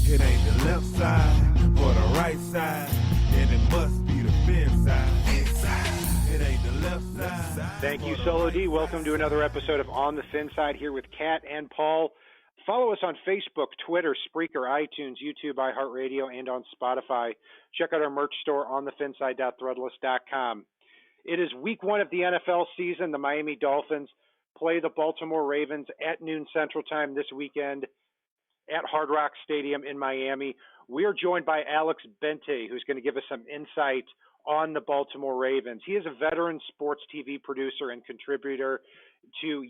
It ain't the left side or the right side, and it must be the fin side. It ain't the left side. Thank you, Solo D. Welcome to another episode of On the Fin Side here with Kat and Paul. Follow us on Facebook, Twitter, Spreaker, iTunes, YouTube, iHeartRadio, and on Spotify. Check out our merch store on thefinside.threadless.com. It is week one of the NFL season. The Miami Dolphins play the Baltimore Ravens at noon Central Time this weekend at Hard Rock Stadium in Miami. We are joined by Alex Bente, who's going to give us some insight on the Baltimore Ravens. He is a veteran sports TV producer and contributor to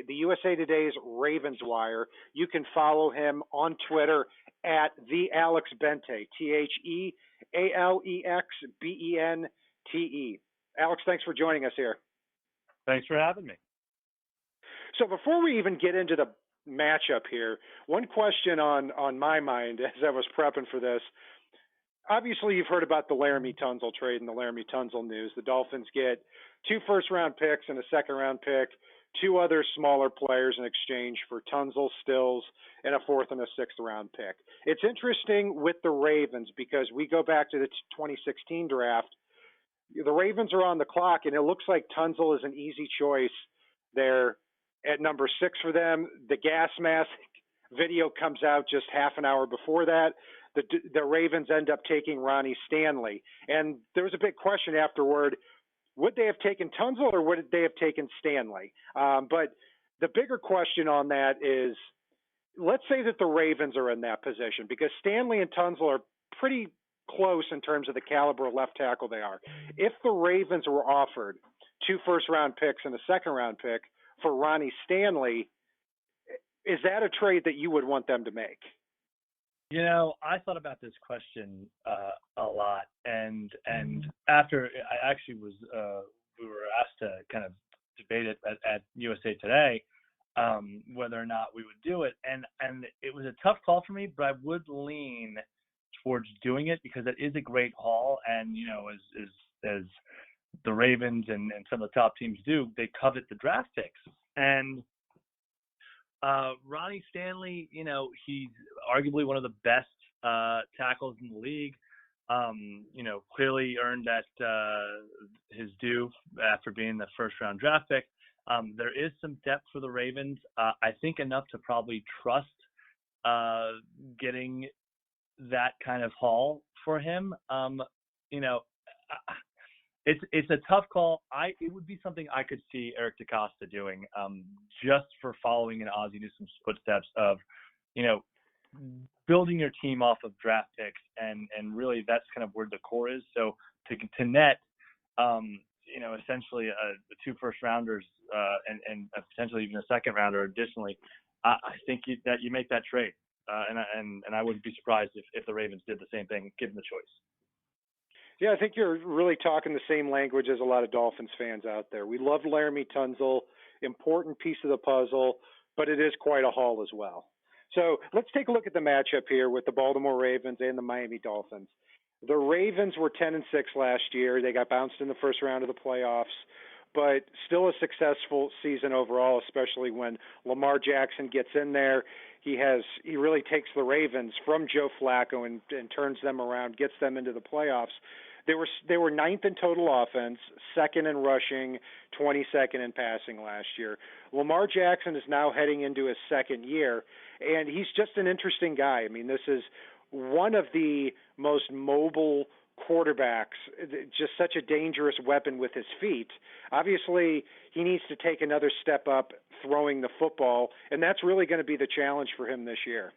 the USA Today's Ravens Wire. You can follow him on Twitter at the Alex Bente, TheAlexBente. Alex, thanks for joining us here. Thanks for having me. So before we even get into the matchup here, one question on my mind as I was prepping for this. Obviously, you've heard about the Laremy Tunsil trade and the Laremy Tunsil news. The Dolphins get 2 first-round picks and a second-round pick, 2 other smaller players in exchange for Tunsil, Stills, and a 4th and a 6th-round pick. It's interesting with the Ravens because we go back to the 2016 draft. The Ravens are on the clock, and it looks like Tunsil is an easy choice there at number 6 for them. The gas mask video comes out just half an hour before that. The Ravens end up taking Ronnie Stanley. And there was a big question afterward, would they have taken Tunsil or would they have taken Stanley? But the bigger question on that is, let's say that the Ravens are in that position because Stanley and Tunsil are pretty close in terms of the caliber of left tackle they are. If the Ravens were offered 2 first-round picks and a second-round pick for Ronnie Stanley, is that a trade that you would want them to make? You know, I thought about this question a lot, and after I actually was, we were asked to kind of debate it at USA Today whether or not we would do it, and it was a tough call for me, but I would lean towards doing it because it is a great haul, and you know, as the Ravens and some of the top teams do, they covet the draft picks, and Ronnie Stanley, you know, he's arguably one of the best tackles in the league. You know, clearly earned that his due after being the first-round draft pick. There is some depth for the Ravens. I think enough to probably trust getting that kind of haul for him. You know, It's a tough call. It would be something I could see Eric DeCosta doing, just for following in Ozzie Newsome's footsteps of, you know, building your team off of draft picks, and really that's kind of where the core is. So to net, you know, essentially 2 first-rounders and potentially even a second-rounder additionally, I think that you make that trade, and I wouldn't be surprised if the Ravens did the same thing given the choice. Yeah, I think you're really talking the same language as a lot of Dolphins fans out there. We love Laremy Tunsil, important piece of the puzzle, but it is quite a haul as well. So let's take a look at the matchup here with the Baltimore Ravens and the Miami Dolphins. The Ravens were 10-6 last year. They got bounced in the first round of the playoffs, but still a successful season overall, especially when Lamar Jackson gets in there. He really takes the Ravens from Joe Flacco and turns them around, gets them into the playoffs. They were 9th in total offense, 2nd in rushing, 22nd in passing last year. Lamar Jackson is now heading into his 2nd year, and he's just an interesting guy. I mean, this is one of the most mobile quarterbacks, just such a dangerous weapon with his feet. Obviously, he needs to take another step up throwing the football, and that's really going to be the challenge for him this year.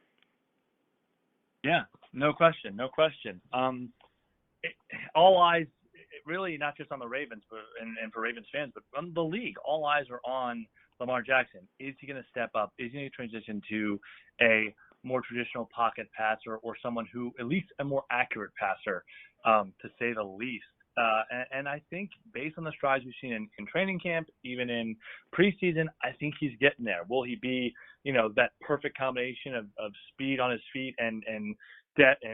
Yeah, no question. All eyes, really not just on the Ravens and for Ravens fans, but on the league. All eyes are on Lamar Jackson. Is he going to step up? Is he going to transition to a more traditional pocket passer or someone who, at least a more accurate passer, to say the least? And I think based on the strides we've seen in training camp, even in preseason, I think he's getting there. Will he be, you know, that perfect combination of speed on his feet and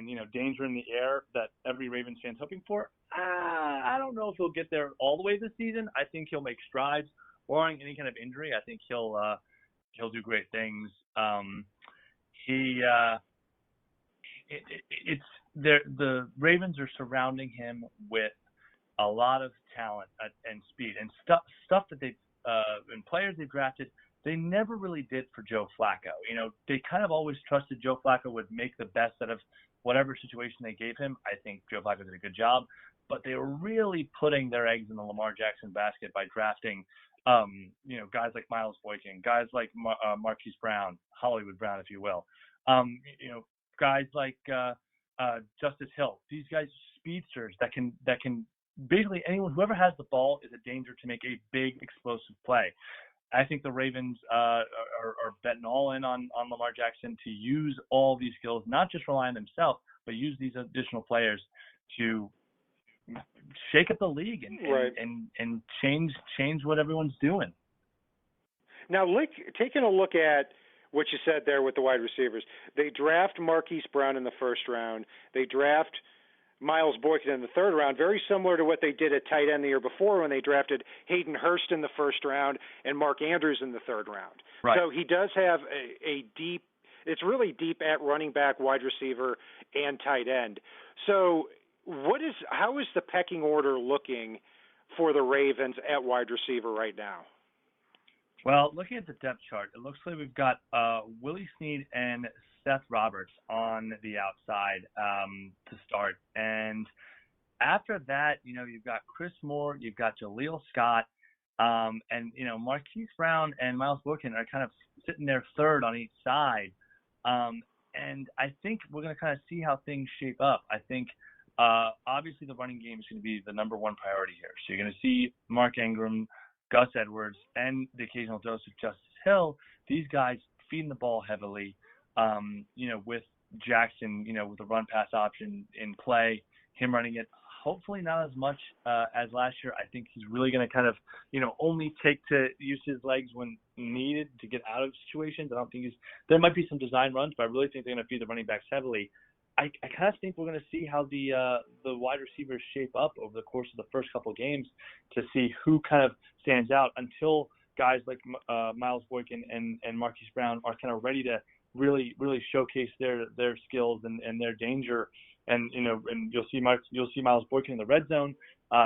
you know, danger in the air that every Ravens fan's hoping for? I don't know if he'll get there all the way this season. I think he'll make strides, barring any kind of injury. I think he'll do great things. the Ravens are surrounding him with a lot of talent and speed and stuff that they've and players they drafted. They never really did for Joe Flacco. They kind of always trusted Joe Flacco would make the best out of whatever situation they gave him. I think Joe Flacco did a good job, but they were really putting their eggs in the Lamar Jackson basket by drafting, guys like Miles Boykin, guys like Marquise Brown, Hollywood Brown, if you will, guys like Justice Hill. These guys are speedsters that can basically whoever has the ball is a danger to make a big explosive play. I think the Ravens are betting all in on Lamar Jackson to use all these skills, not just rely on themselves, but use these additional players to shake up the league and change what everyone's doing. Now, taking a look at what you said there with the wide receivers, they draft Marquise Brown in the first round. They draft Miles Boykin in the third round, very similar to what they did at tight end the year before when they drafted Hayden Hurst in the first round and Mark Andrews in the third round. Right. So he does have a deep – it's really deep at running back, wide receiver, and tight end. So how is the pecking order looking for the Ravens at wide receiver right now? Well, looking at the depth chart, it looks like we've got Willie Snead and Seth Roberts on the outside to start. And after that, you've got Chris Moore, you've got Jaleel Scott, and, Marquise Brown and Miles Boykin are kind of sitting there third on each side. And I think we're going to kind of see how things shape up. I think obviously the running game is going to be the number one priority here. So you're going to see Mark Ingram, Gus Edwards, and the occasional dose of Justice Hill. These guys feeding the ball heavily, with Jackson, with the run-pass option in play, him running it, hopefully not as much as last year. I think he's really going to kind of, only take to use his legs when needed to get out of situations. I don't think there might be some design runs, but I really think they're going to feed the running backs heavily. I kind of think we're going to see how the wide receivers shape up over the course of the first couple of games to see who kind of stands out until guys like Miles Boykin and Marquise Brown are kind of ready to really showcase their skills and their danger. And you'll see Miles Boykin in the red zone.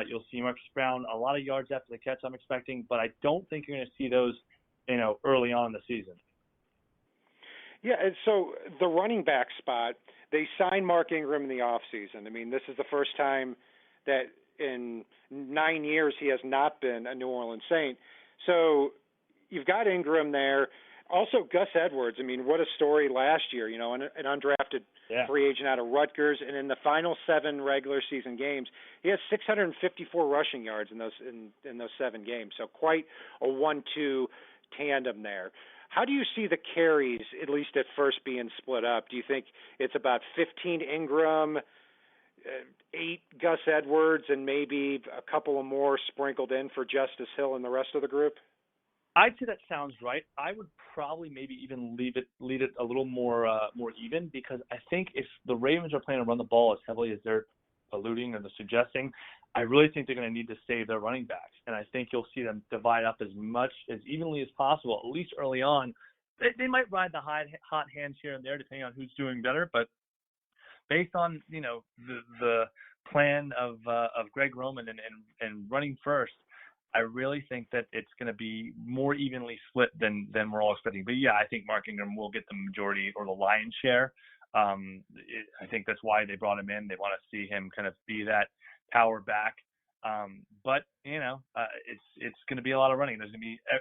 You'll see Marquise Brown a lot of yards after the catch, I'm expecting, but I don't think you're going to see those early on in the season. Yeah, and so the running back spot, they signed Mark Ingram in the offseason. I mean, this is the first time that in 9 years he has not been a New Orleans Saint. So you've got Ingram there. Also, Gus Edwards, I mean, what a story last year, an undrafted free agent out of Rutgers. And in the final 7 regular season games, he has 654 rushing yards in those 7 games. So quite a 1-2 tandem there. How do you see the carries, at least at first, being split up? Do you think it's about 15 Ingram, 8 Gus Edwards, and maybe a couple of more sprinkled in for Justice Hill and the rest of the group? I'd say that sounds right. I would probably maybe even lead it a little more even, because I think if the Ravens are planning to run the ball as heavily as they're alluding or they're suggesting, I really think they're going to need to save their running backs. And I think you'll see them divide up as evenly as possible, at least early on. They might ride the hot hands here and there depending on who's doing better, but based on, the plan of Greg Roman and running first, I really think that it's going to be more evenly split than we're all expecting. But yeah, I think Mark Ingram will get the majority or the lion's share. I think that's why they brought him in. They want to see him kind of be that power back. But it's going to be a lot of running.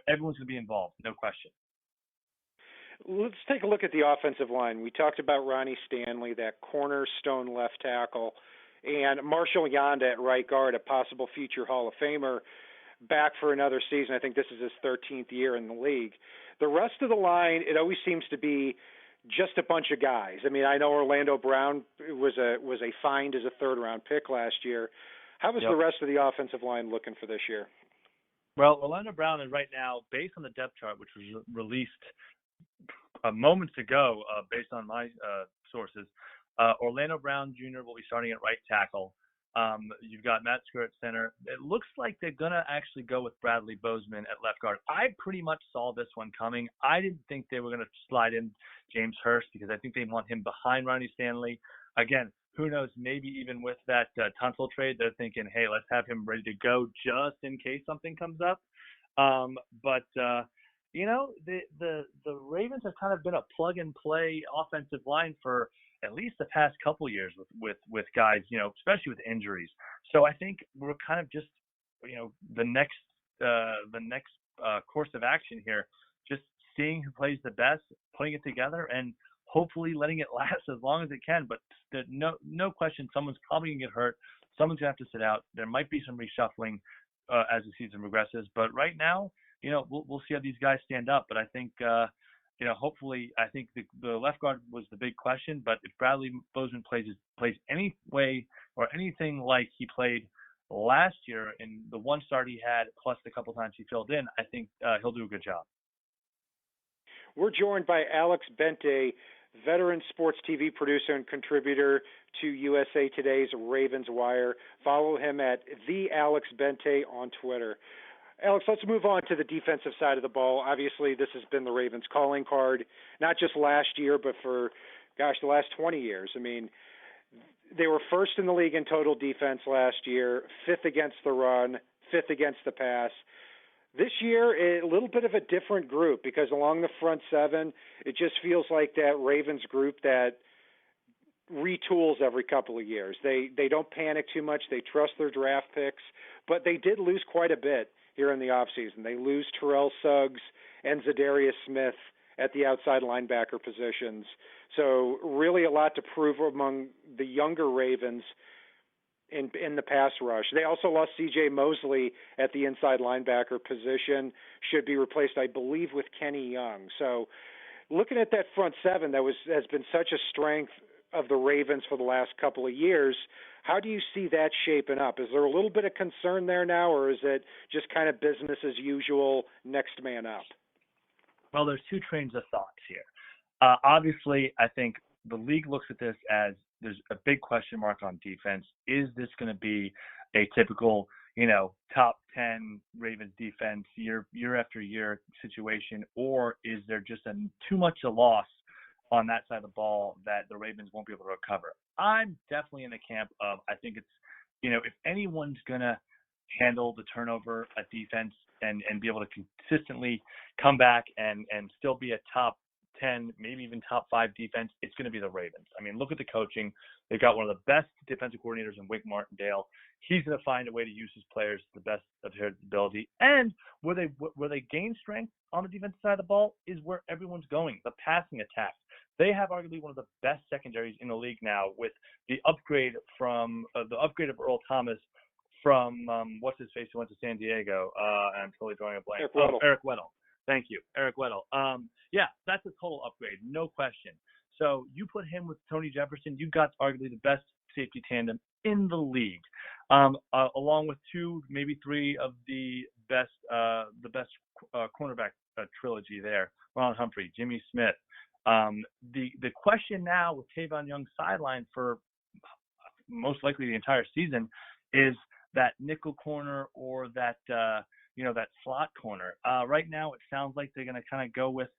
Everyone's going to be involved, no question. Let's take a look at the offensive line. We talked about Ronnie Stanley, that cornerstone left tackle, and Marshall Yanda at right guard, a possible future Hall of Famer, back for another season. I think this is his 13th year in the league. The rest of the line, it always seems to be just a bunch of guys. I mean, I know Orlando Brown was a find as a third-round pick last year. How is the rest of the offensive line looking for this year? Well, Orlando Brown is right now, based on the depth chart, which was released moments ago, based on my sources, Orlando Brown Jr. will be starting at right tackle. You've got Matt Skura at center. It looks like they're going to actually go with Bradley Bozeman at left guard. I pretty much saw this one coming. I didn't think they were going to slide in James Hurst because I think they want him behind Ronnie Stanley. Again, who knows, maybe even with that Tunsil trade, they're thinking, hey, let's have him ready to go just in case something comes up. But the Ravens have kind of been a plug-and-play offensive line for at least the past couple years with guys, especially with injuries. So I think we're kind of just, the next course of action here, just seeing who plays the best, putting it together, and hopefully letting it last as long as it can. But no question, someone's probably going to get hurt. Someone's going to have to sit out. There might be some reshuffling as the season progresses. But right now, we'll see how these guys stand up. But I think, hopefully, I think the left guard was the big question. But if Bradley Bozeman plays any way or anything like he played last year in the one start he had, plus the couple times he filled in, I think he'll do a good job. We're joined by Alex Bente, veteran sports TV producer and contributor to USA Today's Ravens Wire. Follow him at @AlexBente on Twitter. Alex, let's move on to the defensive side of the ball. Obviously, this has been the Ravens' calling card, not just last year, but for, the last 20 years. I mean, they were first in the league in total defense last year, fifth against the run, fifth against the pass. This year, a little bit of a different group because along the front seven, it just feels like that Ravens group that retools every couple of years. They don't panic too much. They trust their draft picks, but they did lose quite a bit here in the offseason. They lose Terrell Suggs and Zadarius Smith at the outside linebacker positions. So really a lot to prove among the younger Ravens in the pass rush. They also lost C.J. Mosley at the inside linebacker position, should be replaced, I believe, with Kenny Young. So looking at that front seven that has been such a strength of the Ravens for the last couple of years, how do you see that shaping up? Is there a little bit of concern there now, or is it just kind of business as usual, next man up? Well, there's two trains of thoughts here. Obviously, I think the league looks at this as there's a big question mark on defense. Is this going to be a typical, top 10 Ravens defense year after year situation, or is there just too much a loss on that side of the ball that the Ravens won't be able to recover? I'm definitely in the camp of, I think it's, if anyone's going to handle the turnover at defense and be able to consistently come back and still be a top 10, maybe even top 5 defense, it's going to be the Ravens. I mean, look at the coaching. They've got one of the best defensive coordinators in Wink Martindale. He's going to find a way to use his players to the best of his ability. And where they gain strength on the defensive side of the ball is where everyone's going, the passing attack. They have arguably one of the best secondaries in the league now with the upgrade of Earl Thomas from what's his face who went to San Diego. I'm totally drawing a blank. Eric Weddle. Thank you, Eric Weddle. Yeah, that's a total upgrade, no question. So you put him with Tony Jefferson, you got arguably the best safety tandem in the league, along with 2, maybe 3 of the best cornerback trilogy there. Ron Humphrey, Jimmy Smith. The question now with Tavon Young's sideline for most likely the entire season is that nickel corner or that that slot corner. Right now, it sounds like they're going to kind of go with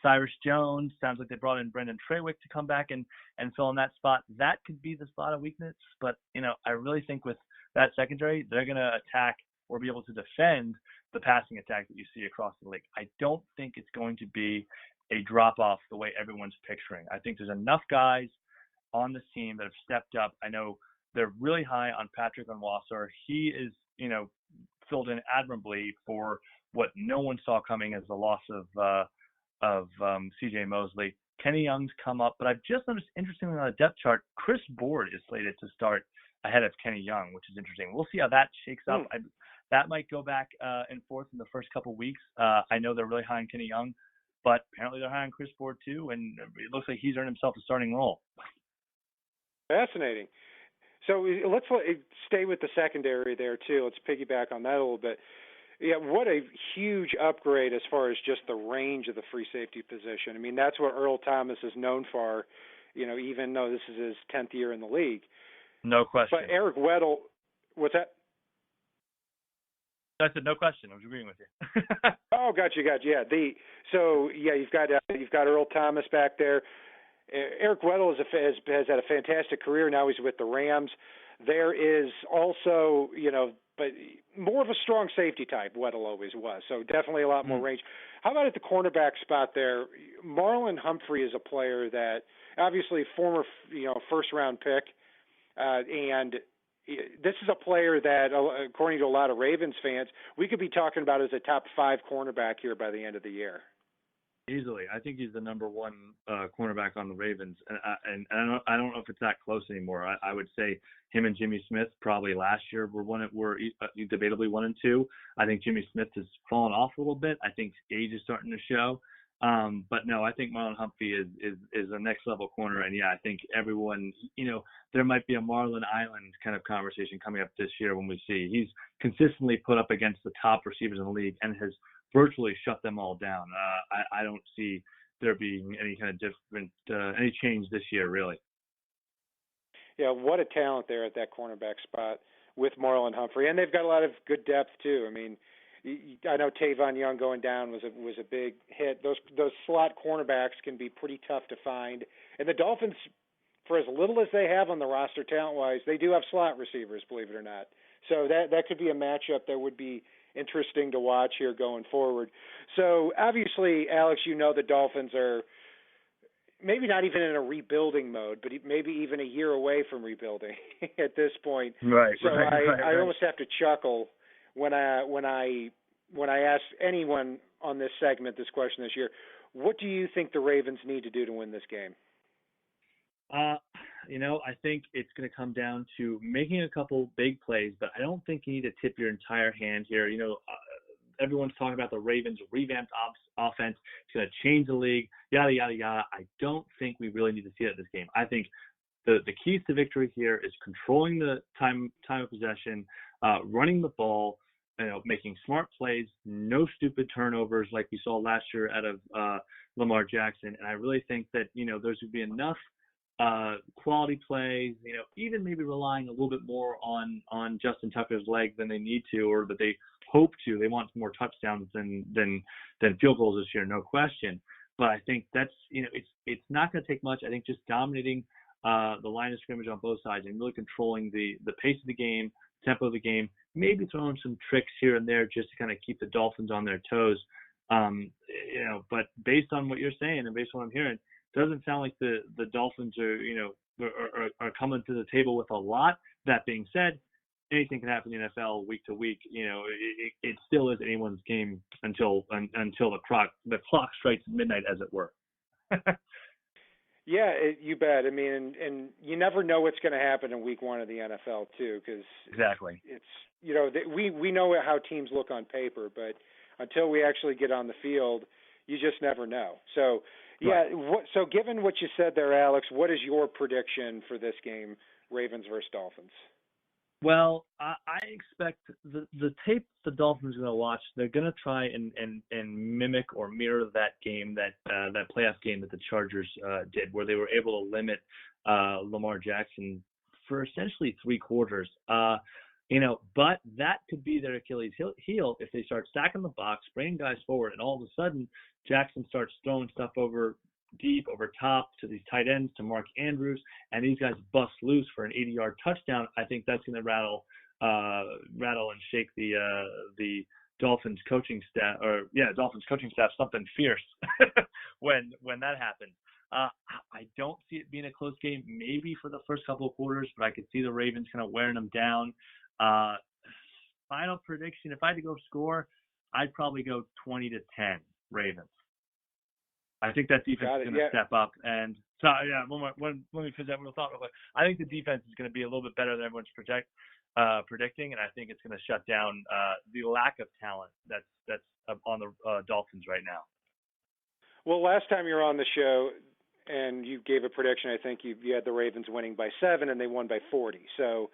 Cyrus Jones. Sounds like they brought in Brendan Trawick to come back and fill in that spot. That could be the spot of weakness. But, I really think with that secondary, they're going to attack or be able to defend the passing attack that you see across the league. I don't think it's going to be a drop-off the way everyone's picturing. I think there's enough guys on this team that have stepped up. I know they're really high on Patrick Onwuasor. He is, filled in admirably for what no one saw coming as the loss of C.J. Mosley. Kenny Young's come up, but I've just noticed, interestingly, on the depth chart, Chris Board is slated to start ahead of Kenny Young, which is interesting. We'll see how that shakes up. That might go back and forth in the first couple weeks. I know they're really high on Kenny Young, but apparently they're high on Chris Board too, and it looks like he's earned himself a starting role. Fascinating. So let's stay with the secondary there too. Let's piggyback on that a little bit. Yeah, what a huge upgrade as far as just the range of the free safety position. I mean, that's what Earl Thomas is known for, even though this is his 10th year in the league. No question. But Eric Weddle, what's that? I said no question. I was agreeing with you. Oh, gotcha. Yeah. You've got Earl Thomas back there. Eric Weddle has had a fantastic career. Now he's with the Rams. There is also, but more of a strong safety type. Weddle always was. So definitely a lot more range. How about at the cornerback spot there? Marlon Humphrey is a player that obviously former, first round pick, and this is a player that, according to a lot of Ravens fans, we could be talking about as a top 5 cornerback here by the end of the year. Easily. I think he's the number 1 cornerback on the Ravens. And I don't know if it's that close anymore. I would say him and Jimmy Smith probably last year were debatably 1 and 2. I think Jimmy Smith has fallen off a little bit. I think age is starting to show. But no, I think Marlon Humphrey is a next level corner. And yeah, I think everyone, there might be a Marlon Island kind of conversation coming up this year when we see he's consistently put up against the top receivers in the league and has virtually shut them all down. I don't see there being any kind of different, any change this year, really. Yeah, what a talent there at that cornerback spot with Marlon Humphrey. And they've got a lot of good depth, too. I mean, I know Tavon Young going down was a big hit. Those slot cornerbacks can be pretty tough to find. And the Dolphins, for as little as they have on the roster talent-wise, they do have slot receivers, believe it or not. So that could be a matchup that would be interesting to watch here going forward. So obviously, Alex, the Dolphins are maybe not even in a rebuilding mode, but maybe even a year away from rebuilding at this point. Right. So right. I almost have to chuckle when I ask anyone on this segment this question this year. What do you think the Ravens need to do to win this game? I think it's going to come down to making a couple big plays, but I don't think you need to tip your entire hand here. Everyone's talking about the Ravens' revamped offense. It's going to change the league, yada, yada, yada. I don't think we really need to see that this game. I think the keys to victory here is controlling the time of possession, running the ball, making smart plays, no stupid turnovers like we saw last year out of Lamar Jackson. And I really think that, there's going to be enough quality plays, even maybe relying a little bit more on Justin Tucker's leg than they need to, or that they hope to. They want more touchdowns than field goals this year, no question. But I think that's, it's not going to take much. I think just dominating the line of scrimmage on both sides and really controlling the pace of the game, tempo of the game, maybe throwing some tricks here and there just to kind of keep the Dolphins on their toes. But based on what you're saying and based on what I'm hearing, doesn't sound like the Dolphins are coming to the table with a lot. That being said, anything can happen in the NFL week to week. It still is anyone's game until the clock strikes midnight, as it were. Yeah, you bet. I mean, and you never know what's going to happen in week 1 of the NFL too, because exactly, it's we know how teams look on paper, but until we actually get on the field, you just never know. So. Yeah. Right. So given what you said there, Alex, what is your prediction for this game, Ravens versus Dolphins? Well, I expect the tape the Dolphins are going to watch, they're going to try and mimic or mirror that game, that playoff game that the Chargers did, where they were able to limit Lamar Jackson for essentially 3 quarters. But that could be their Achilles heel if they start stacking the box, bringing guys forward, and all of a sudden Jackson starts throwing stuff over deep, over top to these tight ends, to Mark Andrews, and these guys bust loose for an 80-yard touchdown. I think that's going to rattle and shake the Dolphins coaching staff, something fierce when that happens. I don't see it being a close game, maybe for the first couple of quarters, but I could see the Ravens kind of wearing them down. Final prediction, if I had to go score, I'd probably go 20-10 Ravens. I think that defense is going to step up. And so, yeah, let me finish that real thought real quick. I think the defense is going to be a little bit better than everyone's predicting, and I think it's going to shut down the lack of talent that's on the Dolphins right now. Well, last time you were on the show and you gave a prediction, I think you had the Ravens winning by 7, and they won by 40. So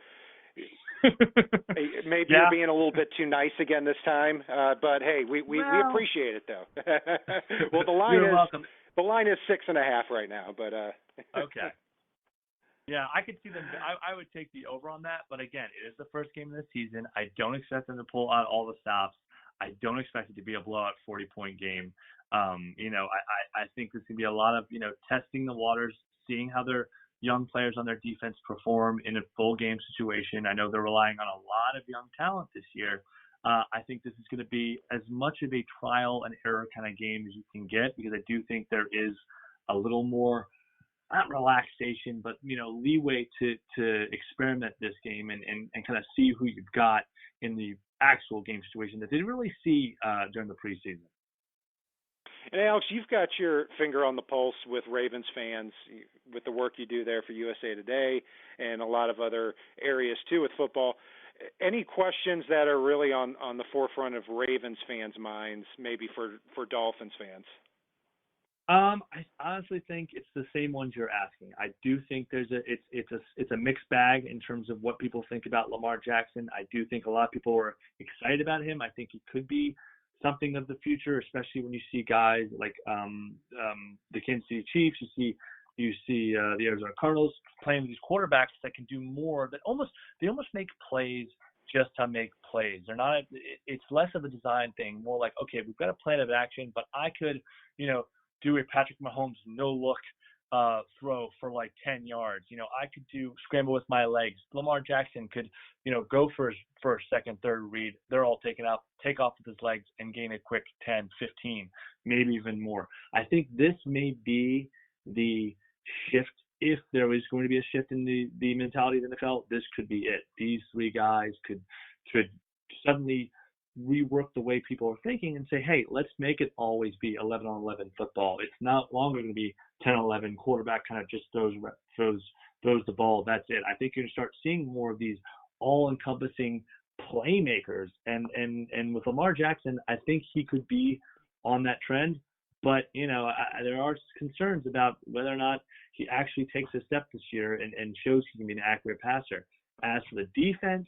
maybe you're being a little bit too nice again this time, but hey, we appreciate it though. Well, the line is 6.5 right now, but okay. Yeah, I could see them. I would take the over on that, but again, it is the first game of the season. I don't expect them to pull out all the stops. I don't expect it to be a blowout 40-point game. I think there's going to be a lot of, testing the waters, seeing how their young players on their defense perform in a full game situation. I know they're relying on a lot of young talent this year. I think this is going to be as much of a trial and error kind of game as you can get, because I do think there is a little more, not relaxation, but leeway to experiment this game and kind of see who you've got in the actual game situation that they didn't really see during the preseason. And Alex, you've got your finger on the pulse with Ravens fans, with the work you do there for USA Today and a lot of other areas too with football. Any questions that are really on the forefront of Ravens fans' minds, maybe for Dolphins fans? I honestly think it's the same ones you're asking. I do think it's a mixed bag in terms of what people think about Lamar Jackson. I do think a lot of people are excited about him. I think he could be something of the future, especially when you see guys like the Kansas City Chiefs. You see the Arizona Cardinals playing with these quarterbacks that can do more. That almost make plays just to make plays. They're not. It's less of a design thing, more like, okay, we've got a plan of action, but I could do a Patrick Mahomes no-look throw for like 10 yards. I could scramble with my legs. Lamar Jackson could, go for his first, second, third read. They're all take off with his legs and gain a quick 10, 15, maybe even more. I think this may be the shift. If there is going to be a shift in the mentality of the NFL, this could be it. These three guys could suddenly rework the way people are thinking and say, hey, let's make it always be 11-on-11 football. It's not longer going to be 10-11 quarterback kind of just throws the ball. That's it. I think you're going to start seeing more of these all-encompassing playmakers. And with Lamar Jackson, I think he could be on that trend. But, there are concerns about whether or not he actually takes a step this year and shows he can be an accurate passer. As for the defense,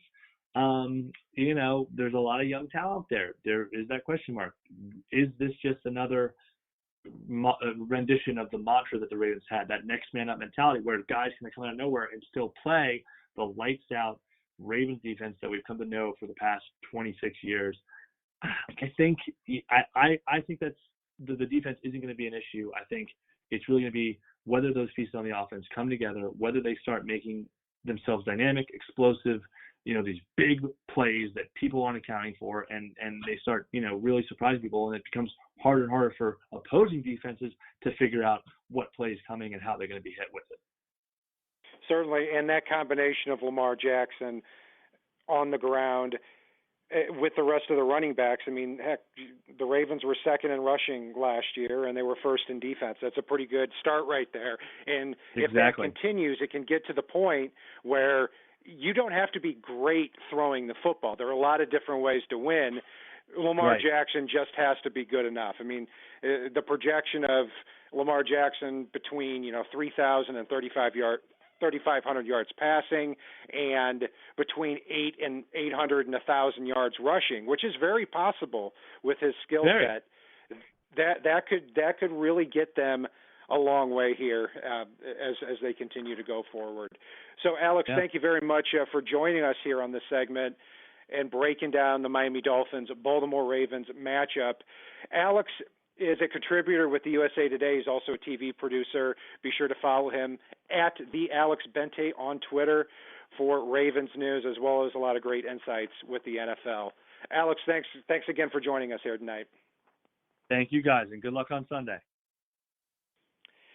there's a lot of young talent there. There is that question mark. Is this just another rendition of the mantra that the Ravens had, that next man up mentality where guys can come out of nowhere and still play the lights out Ravens defense that we've come to know for the past 26 years? I think that's the defense isn't going to be an issue. I think it's really going to be whether those pieces on the offense come together, whether they start making themselves dynamic, explosive, these big plays that people aren't accounting for, and they start, really surprising people, and it becomes harder and harder for opposing defenses to figure out what play is coming and how they're going to be hit with it. Certainly, and that combination of Lamar Jackson on the ground with the rest of the running backs. I mean, heck, the Ravens were second in rushing last year, and they were first in defense. That's a pretty good start right there. And if that continues, it can get to the point where you don't have to be great throwing the football. There are a lot of different ways to win. Lamar Jackson just has to be good enough. I mean, the projection of Lamar Jackson between 3,000 and 3,500 yards passing, and between 800 and 1,000 yards rushing, which is very possible with his skill set. That could really get them a long way here as they continue to go forward. So, Alex, thank you very much for joining us here on this segment and breaking down the Miami Dolphins Baltimore Ravens matchup. Alex is a contributor with the USA Today. He's also a TV producer. Be sure to follow him at the Alex Bente on Twitter for Ravens news, as well as a lot of great insights with the NFL. Alex, thanks again for joining us here tonight. Thank you, guys, and good luck on Sunday.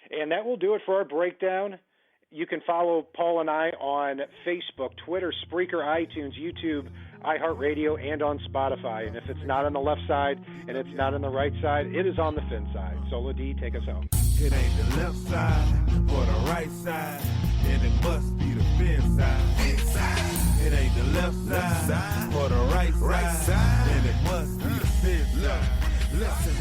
And that will do it for our breakdown. You can follow Paul and I on Facebook, Twitter, Spreaker, iTunes, YouTube, iHeartRadio, and on Spotify. And if it's not on the left side and it's not on the right side, it is on the fin side. Solo D, take us home. It ain't the left side or the right side, and it must be the fin side. Inside. It ain't the left side or the right side, and it must be the fin side. Listen.